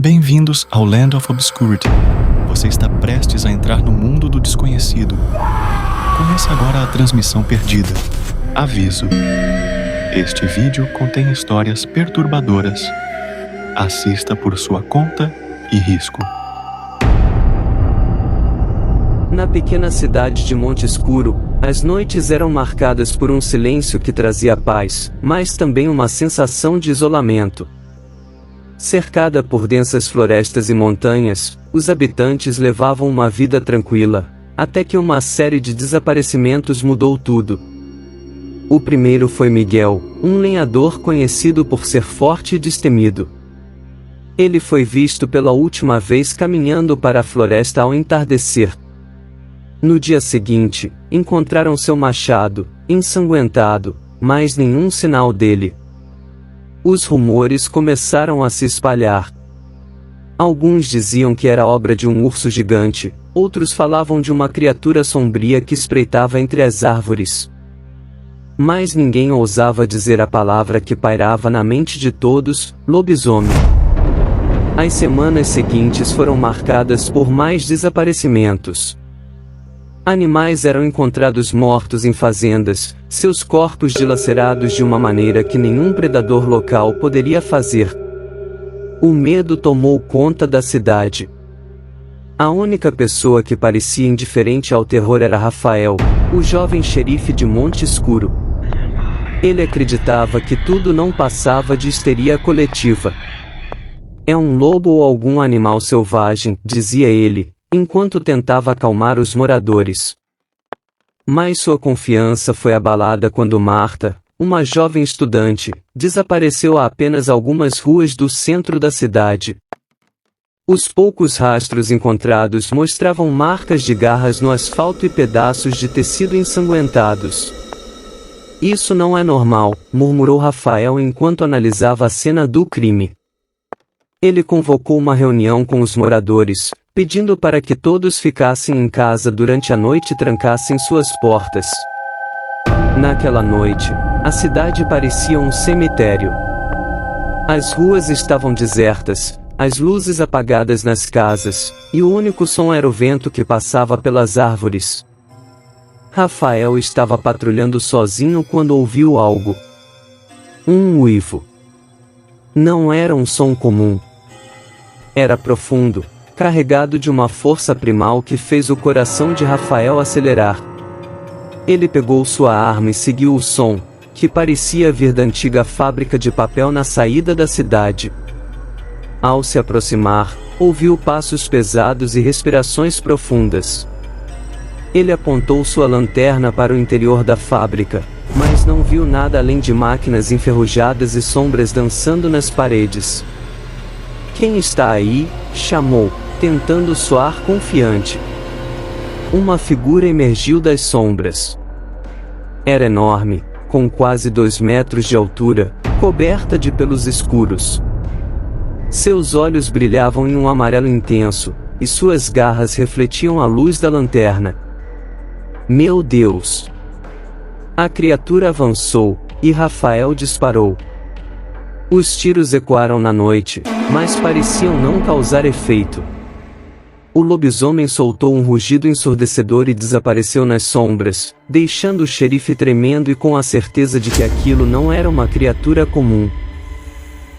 Bem-vindos ao Land of Obscurity. Você está prestes a entrar no mundo do desconhecido. Conheça agora a transmissão perdida. Aviso: este vídeo contém histórias perturbadoras. Assista por sua conta e risco. Na pequena cidade de Monte Escuro, as noites eram marcadas por um silêncio que trazia paz, mas também uma sensação de isolamento. Cercada por densas florestas e montanhas, os habitantes levavam uma vida tranquila, até que uma série de desaparecimentos mudou tudo. O primeiro foi Miguel, um lenhador conhecido por ser forte e destemido. Ele foi visto pela última vez caminhando para a floresta ao entardecer. No dia seguinte, encontraram seu machado, ensanguentado, mas nenhum sinal dele. Os rumores começaram a se espalhar. Alguns diziam que era obra de um urso gigante, outros falavam de uma criatura sombria que espreitava entre as árvores. Mas ninguém ousava dizer a palavra que pairava na mente de todos: lobisomem. As semanas seguintes foram marcadas por mais desaparecimentos. Animais eram encontrados mortos em fazendas, seus corpos dilacerados de uma maneira que nenhum predador local poderia fazer. O medo tomou conta da cidade. A única pessoa que parecia indiferente ao terror era Rafael, o jovem xerife de Monte Escuro. Ele acreditava que tudo não passava de histeria coletiva. É um lobo ou algum animal selvagem, dizia ele, enquanto tentava acalmar os moradores. Mas sua confiança foi abalada quando Marta, uma jovem estudante, desapareceu a apenas algumas ruas do centro da cidade. Os poucos rastros encontrados mostravam marcas de garras no asfalto e pedaços de tecido ensanguentados. Isso não é normal, murmurou Rafael enquanto analisava a cena do crime. Ele convocou uma reunião com os moradores, pedindo para que todos ficassem em casa durante a noite e trancassem suas portas. Naquela noite, a cidade parecia um cemitério. As ruas estavam desertas, as luzes apagadas nas casas, e o único som era o vento que passava pelas árvores. Rafael estava patrulhando sozinho quando ouviu algo. Um uivo. Não era um som comum. Era profundo, carregado de uma força primal que fez o coração de Rafael acelerar. Ele pegou sua arma e seguiu o som, que parecia vir da antiga fábrica de papel na saída da cidade. Ao se aproximar, ouviu passos pesados e respirações profundas. Ele apontou sua lanterna para o interior da fábrica, mas não viu nada além de máquinas enferrujadas e sombras dançando nas paredes. "Quem está aí?", chamou, tentando soar confiante. Uma figura emergiu das sombras. Era enorme, com quase 2 metros de altura, coberta de pelos escuros. Seus olhos brilhavam em um amarelo intenso, e suas garras refletiam a luz da lanterna. Meu Deus! A criatura avançou, e Rafael disparou. Os tiros ecoaram na noite, mas pareciam não causar efeito. O lobisomem soltou um rugido ensurdecedor e desapareceu nas sombras, deixando o xerife tremendo e com a certeza de que aquilo não era uma criatura comum.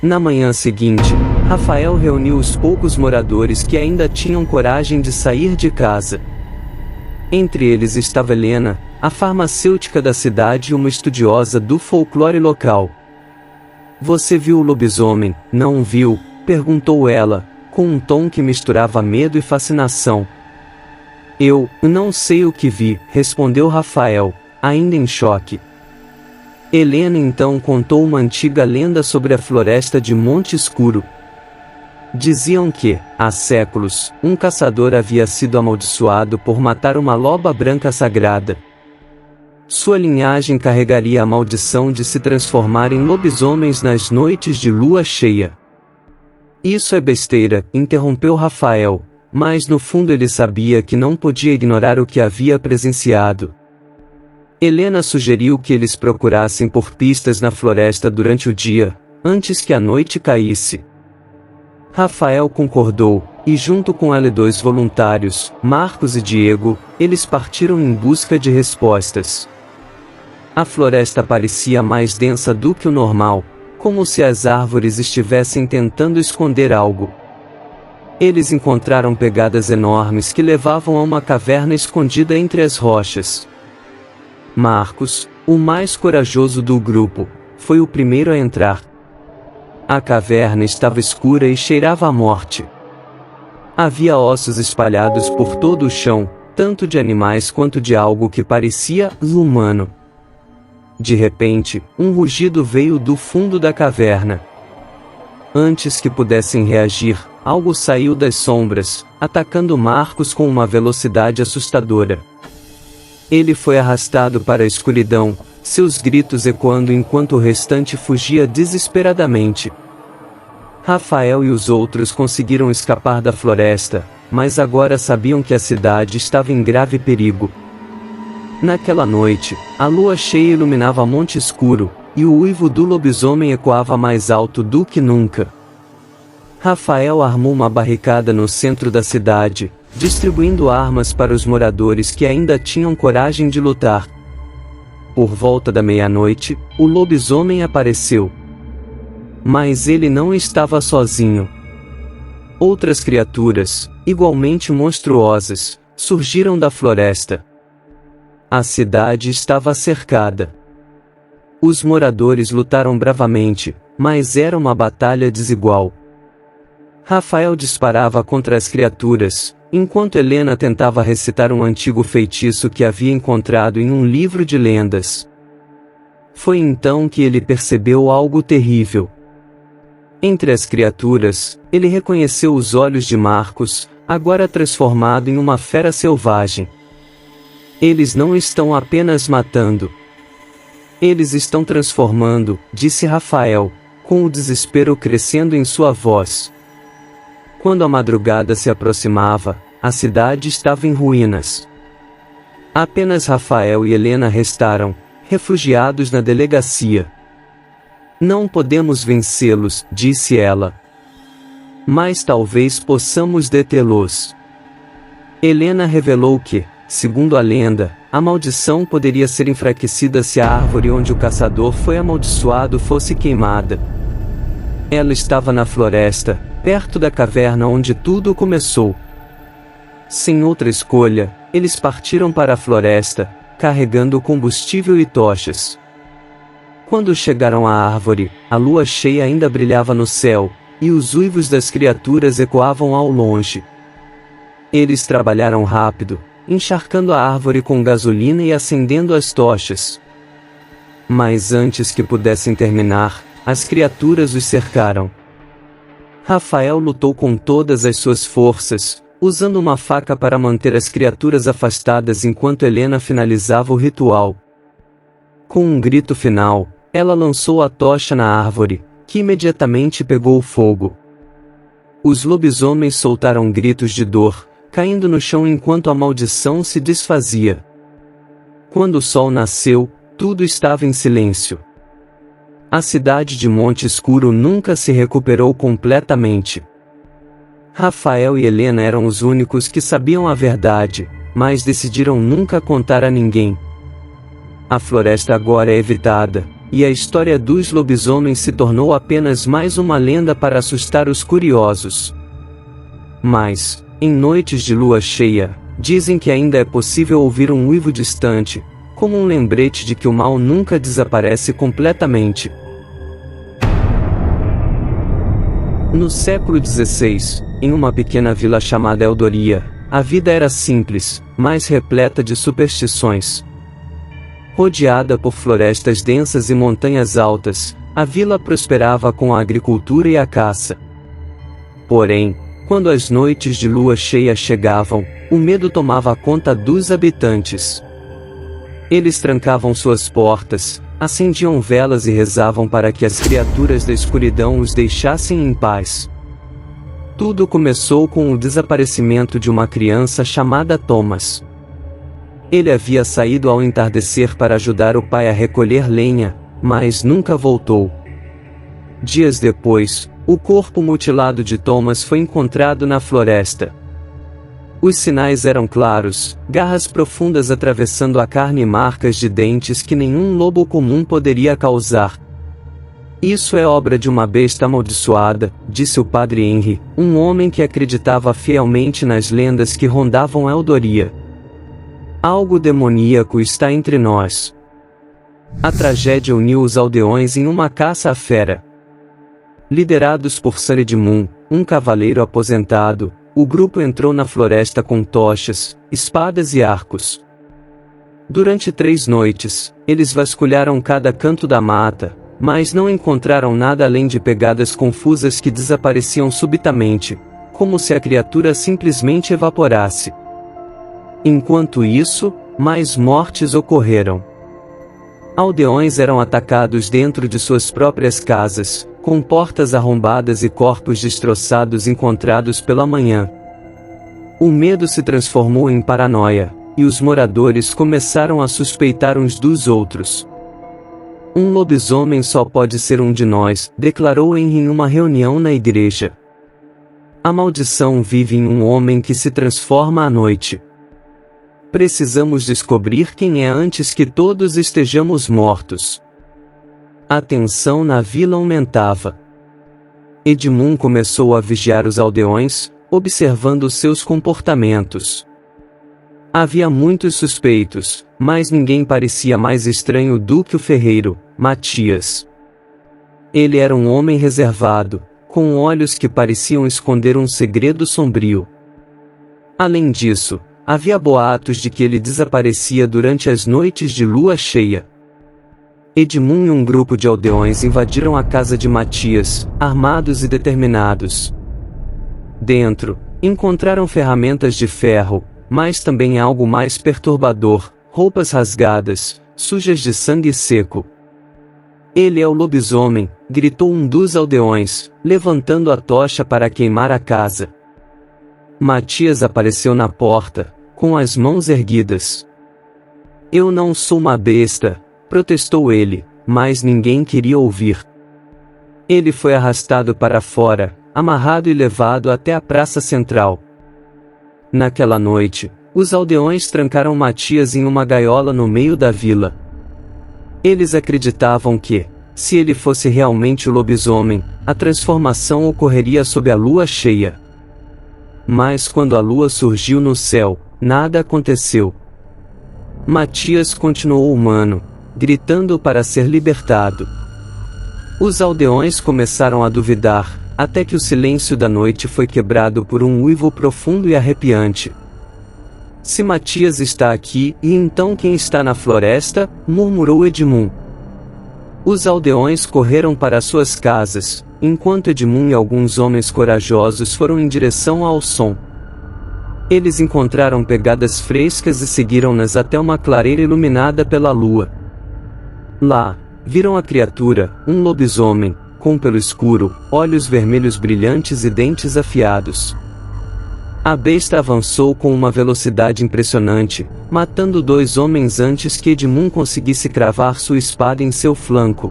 Na manhã seguinte, Rafael reuniu os poucos moradores que ainda tinham coragem de sair de casa. Entre eles estava Helena, a farmacêutica da cidade e uma estudiosa do folclore local. "Você viu o lobisomem, não viu?", perguntou ela, com um tom que misturava medo e fascinação. "Eu não sei o que vi", respondeu Rafael, ainda em choque. Helena então contou uma antiga lenda sobre a floresta de Monte Escuro. Diziam que, há séculos, um caçador havia sido amaldiçoado por matar uma loba branca sagrada. Sua linhagem carregaria a maldição de se transformar em lobisomens nas noites de lua cheia. "Isso é besteira", interrompeu Rafael, mas no fundo ele sabia que não podia ignorar o que havia presenciado. Helena sugeriu que eles procurassem por pistas na floresta durante o dia, antes que a noite caísse. Rafael concordou, e junto com L2 voluntários, Marcos e Diego, eles partiram em busca de respostas. A floresta parecia mais densa do que o normal, como se as árvores estivessem tentando esconder algo. Eles encontraram pegadas enormes que levavam a uma caverna escondida entre as rochas. Marcos, o mais corajoso do grupo, foi o primeiro a entrar. A caverna estava escura e cheirava a morte. Havia ossos espalhados por todo o chão, tanto de animais quanto de algo que parecia humano. De repente, um rugido veio do fundo da caverna. Antes que pudessem reagir, algo saiu das sombras, atacando Marcos com uma velocidade assustadora. Ele foi arrastado para a escuridão, seus gritos ecoando enquanto o restante fugia desesperadamente. Rafael e os outros conseguiram escapar da floresta, mas agora sabiam que a cidade estava em grave perigo. Naquela noite, a lua cheia iluminava Monte Escuro, e o uivo do lobisomem ecoava mais alto do que nunca. Rafael armou uma barricada no centro da cidade, distribuindo armas para os moradores que ainda tinham coragem de lutar. Por volta da meia-noite, o lobisomem apareceu. Mas ele não estava sozinho. Outras criaturas, igualmente monstruosas, surgiram da floresta. A cidade estava cercada. Os moradores lutaram bravamente, mas era uma batalha desigual. Rafael disparava contra as criaturas, enquanto Helena tentava recitar um antigo feitiço que havia encontrado em um livro de lendas. Foi então que ele percebeu algo terrível. Entre as criaturas, ele reconheceu os olhos de Marcos, agora transformado em uma fera selvagem. Eles não estão apenas matando. Eles estão transformando, disse Rafael, com o desespero crescendo em sua voz. Quando a madrugada se aproximava, a cidade estava em ruínas. Apenas Rafael e Helena restaram, refugiados na delegacia. Não podemos vencê-los, disse ela. Mas talvez possamos detê-los. Helena revelou que, segundo a lenda, a maldição poderia ser enfraquecida se a árvore onde o caçador foi amaldiçoado fosse queimada. Ela estava na floresta, perto da caverna onde tudo começou. Sem outra escolha, eles partiram para a floresta, carregando combustível e tochas. Quando chegaram à árvore, a lua cheia ainda brilhava no céu, e os uivos das criaturas ecoavam ao longe. Eles trabalharam rápido, encharcando a árvore com gasolina e acendendo as tochas. Mas antes que pudessem terminar, as criaturas os cercaram. Rafael lutou com todas as suas forças, usando uma faca para manter as criaturas afastadas enquanto Helena finalizava o ritual. Com um grito final, ela lançou a tocha na árvore, que imediatamente pegou fogo. Os lobisomens soltaram gritos de dor, caindo no chão enquanto a maldição se desfazia. Quando o sol nasceu, tudo estava em silêncio. A cidade de Monte Escuro nunca se recuperou completamente. Rafael e Helena eram os únicos que sabiam a verdade, mas decidiram nunca contar a ninguém. A floresta agora é evitada, e a história dos lobisomens se tornou apenas mais uma lenda para assustar os curiosos. Mas, em noites de lua cheia, dizem que ainda é possível ouvir um uivo distante, como um lembrete de que o mal nunca desaparece completamente. No século XVI, em uma pequena vila chamada Eldoria, a vida era simples, mas repleta de superstições. Rodeada por florestas densas e montanhas altas, a vila prosperava com a agricultura e a caça. Porém, quando as noites de lua cheia chegavam, o medo tomava conta dos habitantes. Eles trancavam suas portas, acendiam velas e rezavam para que as criaturas da escuridão os deixassem em paz. Tudo começou com o desaparecimento de uma criança chamada Thomas. Ele havia saído ao entardecer para ajudar o pai a recolher lenha, mas nunca voltou. Dias depois, O corpo mutilado de Thomas foi encontrado na floresta. Os sinais eram claros, garras profundas atravessando a carne e marcas de dentes que nenhum lobo comum poderia causar. Isso é obra de uma besta amaldiçoada, disse o padre Henry, um homem que acreditava fielmente nas lendas que rondavam Eldoria. Algo demoníaco está entre nós. A tragédia uniu os aldeões em uma caça à fera. Liderados por Sir Edmund, um cavaleiro aposentado, o grupo entrou na floresta com tochas, espadas e arcos. Durante 3 noites, eles vasculharam cada canto da mata, mas não encontraram nada além de pegadas confusas que desapareciam subitamente, como se a criatura simplesmente evaporasse. Enquanto isso, mais mortes ocorreram. Aldeões eram atacados dentro de suas próprias casas, com portas arrombadas e corpos destroçados encontrados pela manhã. O medo se transformou em paranoia, e os moradores começaram a suspeitar uns dos outros. Um lobisomem só pode ser um de nós, declarou Henry em uma reunião na igreja. A maldição vive em um homem que se transforma à noite. Precisamos descobrir quem é antes que todos estejamos mortos. A tensão na vila aumentava. Edmund começou a vigiar os aldeões, observando seus comportamentos. Havia muitos suspeitos, mas ninguém parecia mais estranho do que o ferreiro, Matias. Ele era um homem reservado, com olhos que pareciam esconder um segredo sombrio. Além disso, havia boatos de que ele desaparecia durante as noites de lua cheia. Edmund e um grupo de aldeões invadiram a casa de Matias, armados e determinados. Dentro, encontraram ferramentas de ferro, mas também algo mais perturbador, roupas rasgadas, sujas de sangue seco. Ele é o lobisomem, gritou um dos aldeões, levantando a tocha para queimar a casa. Matias apareceu na porta, com as mãos erguidas. Eu não sou uma besta, protestou ele, mas ninguém queria ouvir. Ele foi arrastado para fora, amarrado e levado até a praça central. Naquela noite, os aldeões trancaram Matias em uma gaiola no meio da vila. Eles acreditavam que, se ele fosse realmente o lobisomem, a transformação ocorreria sob a lua cheia. Mas quando a lua surgiu no céu, nada aconteceu. Matias continuou humano, gritando para ser libertado. Os aldeões começaram a duvidar, até que o silêncio da noite foi quebrado por um uivo profundo e arrepiante. Se Matias está aqui, e então quem está na floresta? Murmurou Edmund. Os aldeões correram para suas casas, enquanto Edmund e alguns homens corajosos foram em direção ao som. Eles encontraram pegadas frescas e seguiram-nas até uma clareira iluminada pela lua. Lá, viram a criatura, um lobisomem, com pelo escuro, olhos vermelhos brilhantes e dentes afiados. A besta avançou com uma velocidade impressionante, matando 2 homens antes que Edmund conseguisse cravar sua espada em seu flanco.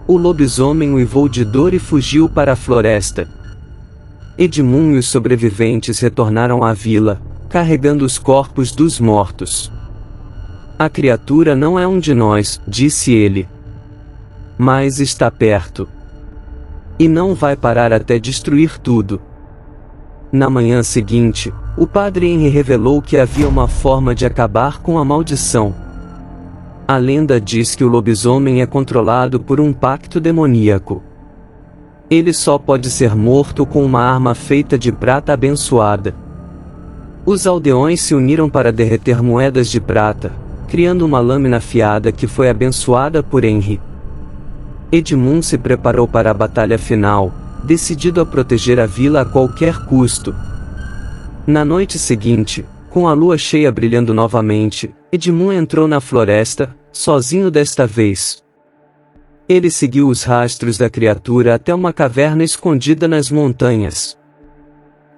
O lobisomem uivou de dor e fugiu para a floresta. Edmund e os sobreviventes retornaram à vila, carregando os corpos dos mortos. A criatura não é um de nós, disse ele. Mas está perto. E não vai parar até destruir tudo. Na manhã seguinte, o padre Henry revelou que havia uma forma de acabar com a maldição. A lenda diz que o lobisomem é controlado por um pacto demoníaco. Ele só pode ser morto com uma arma feita de prata abençoada. Os aldeões se uniram para derreter moedas de prata, criando uma lâmina afiada que foi abençoada por Henry. Edmund se preparou para a batalha final, decidido a proteger a vila a qualquer custo. Na noite seguinte, com a lua cheia brilhando novamente, Edmund entrou na floresta, sozinho desta vez. Ele seguiu os rastros da criatura até uma caverna escondida nas montanhas.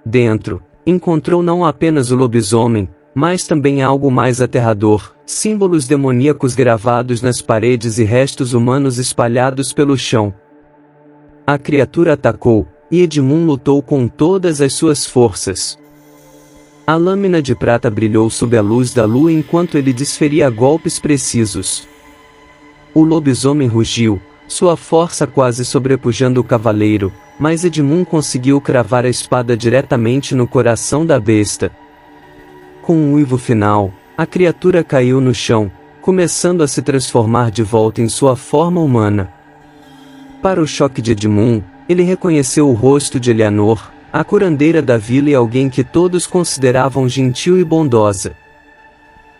Dentro, encontrou não apenas o lobisomem, mas também algo mais aterrador, símbolos demoníacos gravados nas paredes e restos humanos espalhados pelo chão. A criatura atacou, e Edmund lutou com todas as suas forças. A lâmina de prata brilhou sob a luz da lua enquanto ele desferia golpes precisos. O lobisomem rugiu, sua força quase sobrepujando o cavaleiro, mas Edmund conseguiu cravar a espada diretamente no coração da besta. Com um uivo final, a criatura caiu no chão, começando a se transformar de volta em sua forma humana. Para o choque de Edmund, ele reconheceu o rosto de Eleanor, a curandeira da vila e alguém que todos consideravam gentil e bondosa.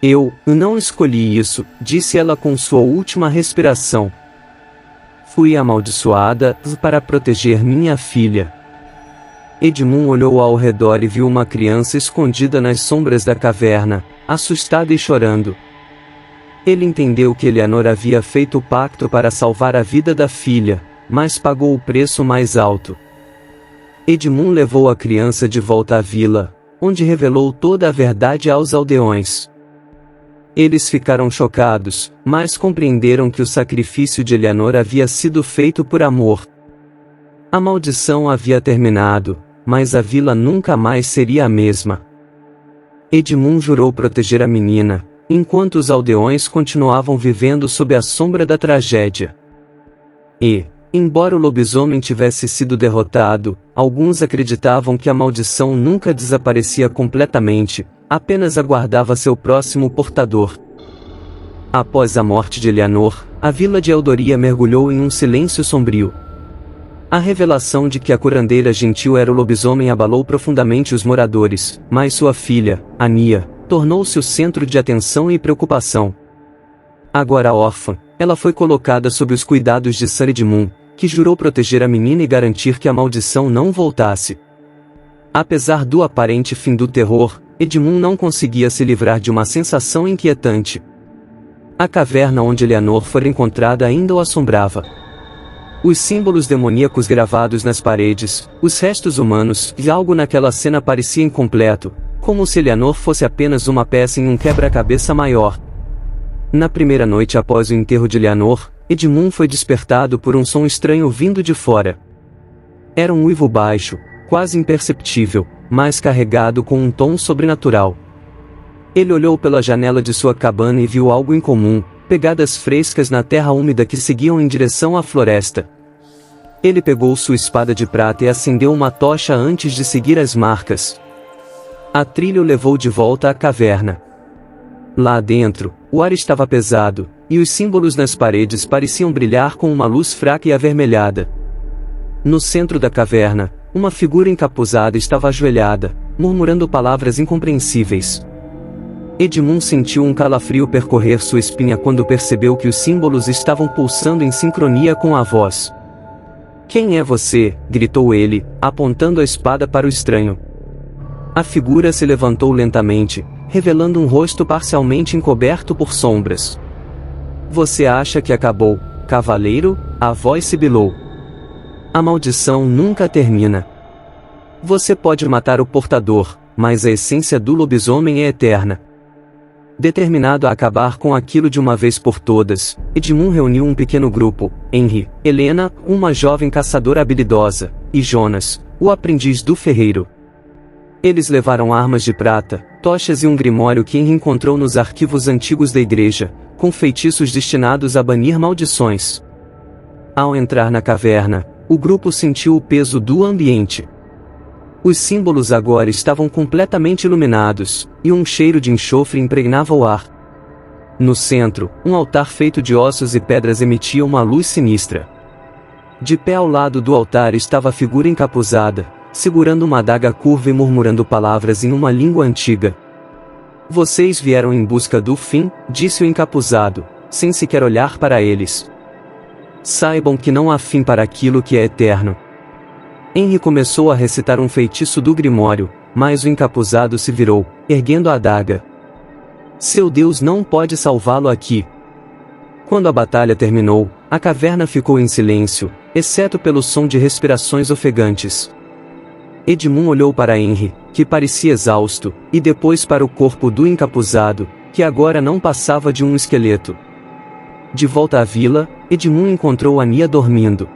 Eu não escolhi isso, disse ela com sua última respiração. Fui amaldiçoada para proteger minha filha. Edmund olhou ao redor e viu uma criança escondida nas sombras da caverna, assustada e chorando. Ele entendeu que Eleanor havia feito o pacto para salvar a vida da filha, mas pagou o preço mais alto. Edmund levou a criança de volta à vila, onde revelou toda a verdade aos aldeões. Eles ficaram chocados, mas compreenderam que o sacrifício de Eleanor havia sido feito por amor. A maldição havia terminado, mas a vila nunca mais seria a mesma. Edmund jurou proteger a menina, enquanto os aldeões continuavam vivendo sob a sombra da tragédia. E, embora o lobisomem tivesse sido derrotado, alguns acreditavam que a maldição nunca desaparecia completamente, apenas aguardava seu próximo portador. Após a morte de Eleanor, a vila de Eldoria mergulhou em um silêncio sombrio. A revelação de que a curandeira gentil era o lobisomem abalou profundamente os moradores, mas sua filha, Ania, tornou-se o centro de atenção e preocupação. Agora órfã, ela foi colocada sob os cuidados de Sir Edmund, que jurou proteger a menina e garantir que a maldição não voltasse. Apesar do aparente fim do terror, Edmund não conseguia se livrar de uma sensação inquietante. A caverna onde Eleanor fora encontrada ainda o assombrava. Os símbolos demoníacos gravados nas paredes, os restos humanos, e algo naquela cena parecia incompleto, como se Eleanor fosse apenas uma peça em um quebra-cabeça maior. Na primeira noite após o enterro de Eleanor, Edmund foi despertado por um som estranho vindo de fora. Era um uivo baixo, quase imperceptível, mas carregado com um tom sobrenatural. Ele olhou pela janela de sua cabana e viu algo incomum, pegadas frescas na terra úmida que seguiam em direção à floresta. Ele pegou sua espada de prata e acendeu uma tocha antes de seguir as marcas. A trilha o levou de volta à caverna. Lá dentro, o ar estava pesado, e os símbolos nas paredes pareciam brilhar com uma luz fraca e avermelhada. No centro da caverna, uma figura encapuzada estava ajoelhada, murmurando palavras incompreensíveis. Edmund sentiu um calafrio percorrer sua espinha quando percebeu que os símbolos estavam pulsando em sincronia com a voz. "Quem é você?" gritou ele, apontando a espada para o estranho. A figura se levantou lentamente, revelando um rosto parcialmente encoberto por sombras. "Você acha que acabou, cavaleiro?" A voz sibilou. "A maldição nunca termina. Você pode matar o portador, mas a essência do lobisomem é eterna." Determinado a acabar com aquilo de uma vez por todas, Edmund reuniu um pequeno grupo: Henry, Helena, uma jovem caçadora habilidosa, e Jonas, o aprendiz do ferreiro. Eles levaram armas de prata, tochas e um grimório que Henry encontrou nos arquivos antigos da igreja, com feitiços destinados a banir maldições. Ao entrar na caverna, o grupo sentiu o peso do ambiente. Os símbolos agora estavam completamente iluminados, e um cheiro de enxofre impregnava o ar. No centro, um altar feito de ossos e pedras emitia uma luz sinistra. De pé ao lado do altar estava a figura encapuzada, segurando uma adaga curva e murmurando palavras em uma língua antiga. "Vocês vieram em busca do fim", disse o encapuzado, sem sequer olhar para eles. "Saibam que não há fim para aquilo que é eterno." Henry começou a recitar um feitiço do grimório, mas o encapuzado se virou, erguendo a adaga. "Seu Deus não pode salvá-lo aqui." Quando a batalha terminou, a caverna ficou em silêncio, exceto pelo som de respirações ofegantes. Edmund olhou para Henry, que parecia exausto, e depois para o corpo do encapuzado, que agora não passava de um esqueleto. De volta à vila, Edmund encontrou Ania dormindo.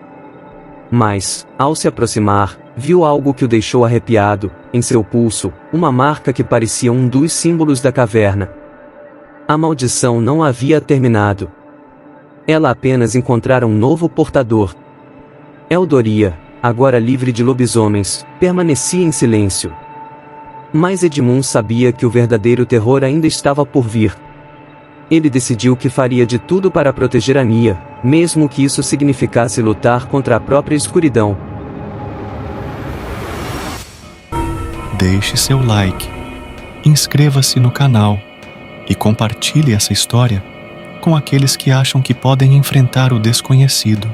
Mas, ao se aproximar, viu algo que o deixou arrepiado. Em seu pulso, uma marca que parecia um dos símbolos da caverna. A maldição não havia terminado. Ela apenas encontrara um novo portador. Eldoria, agora livre de lobisomens, permanecia em silêncio. Mas Edmund sabia que o verdadeiro terror ainda estava por vir. Ele decidiu que faria de tudo para proteger Ania, mesmo que isso significasse lutar contra a própria escuridão. Deixe seu like, inscreva-se no canal e compartilhe essa história com aqueles que acham que podem enfrentar o desconhecido.